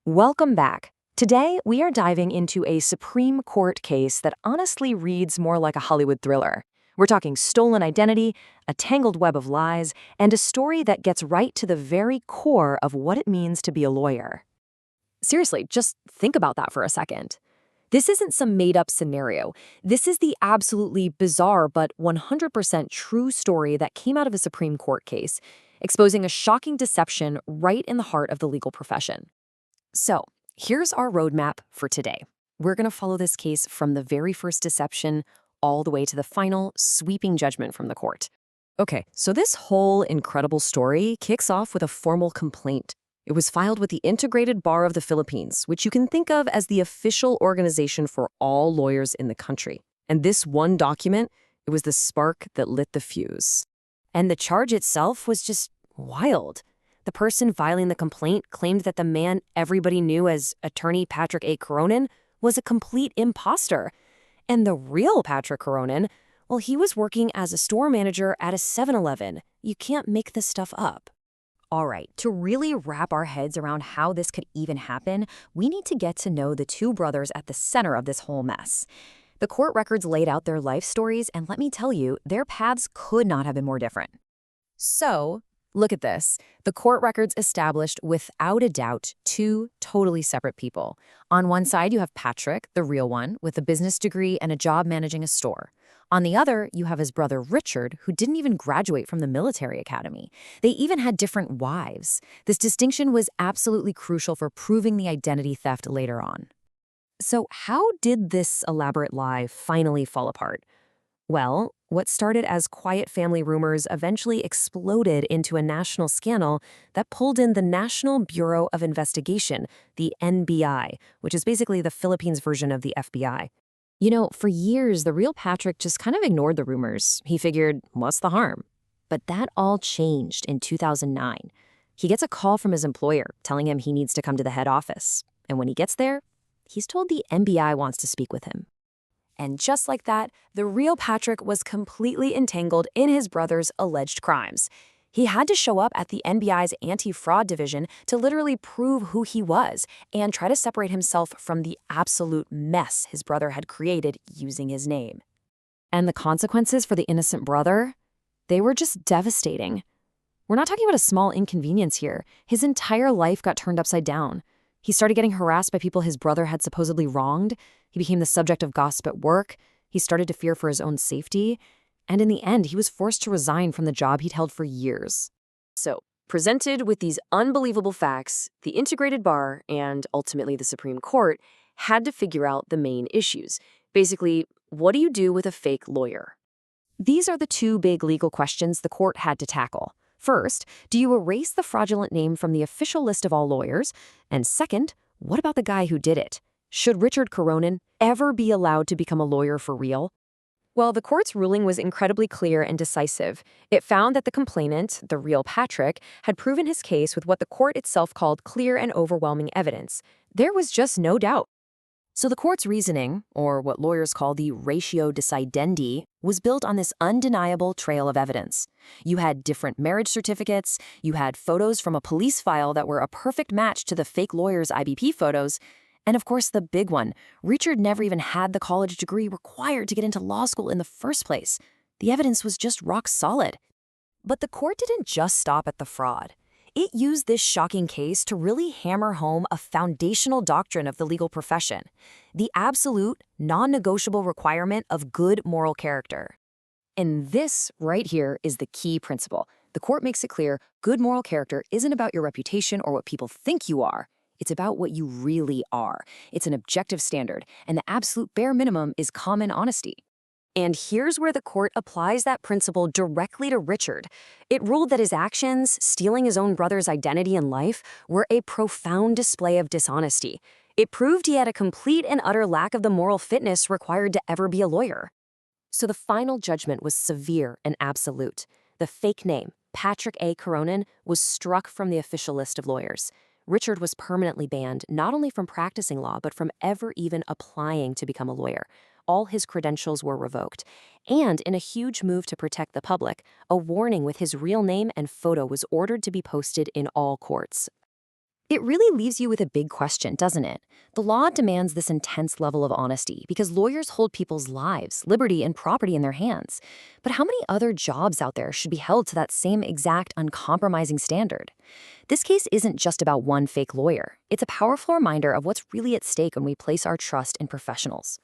Welcome back. Today, we are diving into a Supreme Court case that honestly reads more like a Hollywood thriller. We're talking stolen identity, a tangled web of lies, and a story that gets right to the very core of what it means to be a lawyer. Seriously, just think about that for a second. This isn't some made-up scenario. This is the absolutely bizarre but 100% true story that came out of a Supreme Court case, exposing a shocking deception right in the heart of the legal profession. So, here's our roadmap for today. We're going to follow this case from the very first deception all the way to the final, sweeping judgment from the court. Okay, so this whole incredible story kicks off with a formal complaint. It was filed with the Integrated Bar of the Philippines, which you can think of as the official organization for all lawyers in the country. And this one document, it was the spark that lit the fuse. And the charge itself was just wild. The person filing the complaint claimed that the man everybody knew as attorney Patrick A. Caronan was a complete imposter. And the real Patrick Caronan, well, he was working as a store manager at a 7-Eleven. You can't make this stuff up. All right, to really wrap our heads around how this could even happen, we need to get to know the two brothers at the center of this whole mess. The court records laid out their life stories, and let me tell you, their paths could not have been more different. So, look at this. The court records established, without a doubt, two totally separate people. On one side, you have Patrick, the real one, with a business degree and a job managing a store. On the other, you have his brother Richard, who didn't even graduate from the military academy. They even had different wives. This distinction was absolutely crucial for proving the identity theft later on. So how did this elaborate lie finally fall apart? Well, what started as quiet family rumors eventually exploded into a national scandal that pulled in the National Bureau of Investigation, the NBI, which is basically the Philippines version of the FBI. You know, for years, the real Patrick just kind of ignored the rumors. He figured, what's the harm? But that all changed in 2009. He gets a call from his employer telling him he needs to come to the head office. And when he gets there, he's told the NBI wants to speak with him. And just like that, the real Patrick was completely entangled in his brother's alleged crimes. He had to show up at the NBI's anti-fraud division to literally prove who he was and try to separate himself from the absolute mess his brother had created using his name. And the consequences for the innocent brother? They were just devastating. We're not talking about a small inconvenience here. His entire life got turned upside down. He started getting harassed by people his brother had supposedly wronged. He became the subject of gossip at work. He started to fear for his own safety. And in the end, he was forced to resign from the job he'd held for years. So, presented with these unbelievable facts, the Integrated Bar and ultimately the Supreme Court had to figure out the main issues. Basically, what do you do with a fake lawyer? These are the two big legal questions the court had to tackle. First, do you erase the fraudulent name from the official list of all lawyers? And second, what about the guy who did it? Should Richard Caronan ever be allowed to become a lawyer for real? Well, the court's ruling was incredibly clear and decisive. It found that the complainant, the real Patrick, had proven his case with what the court itself called clear and overwhelming evidence. There was just no doubt. So the court's reasoning, or what lawyers call the ratio decidendi, was built on this undeniable trail of evidence. You had different marriage certificates, you had photos from a police file that were a perfect match to the fake lawyer's IBP photos, and of course the big one, Richard never even had the college degree required to get into law school in the first place. The evidence was just rock solid. But the court didn't just stop at the fraud. It used this shocking case to really hammer home a foundational doctrine of the legal profession, the absolute, non-negotiable requirement of good moral character. And this right here is the key principle. The court makes it clear good moral character isn't about your reputation or what people think you are. It's about what you really are. It's an objective standard, and the absolute bare minimum is common honesty. And here's where the court applies that principle directly to Richard. It ruled that his actions, stealing his own brother's identity and life, were a profound display of dishonesty. It proved he had a complete and utter lack of the moral fitness required to ever be a lawyer. So the final judgment was severe and absolute. The fake name, Patrick A. Caronan, was struck from the official list of lawyers. Richard was permanently banned not only from practicing law, but from ever even applying to become a lawyer. All his credentials were revoked. And in a huge move to protect the public, a warning with his real name and photo was ordered to be posted in all courts. It really leaves you with a big question, doesn't it? The law demands this intense level of honesty because lawyers hold people's lives, liberty, and property in their hands. But how many other jobs out there should be held to that same exact uncompromising standard? This case isn't just about one fake lawyer. It's a powerful reminder of what's really at stake when we place our trust in professionals.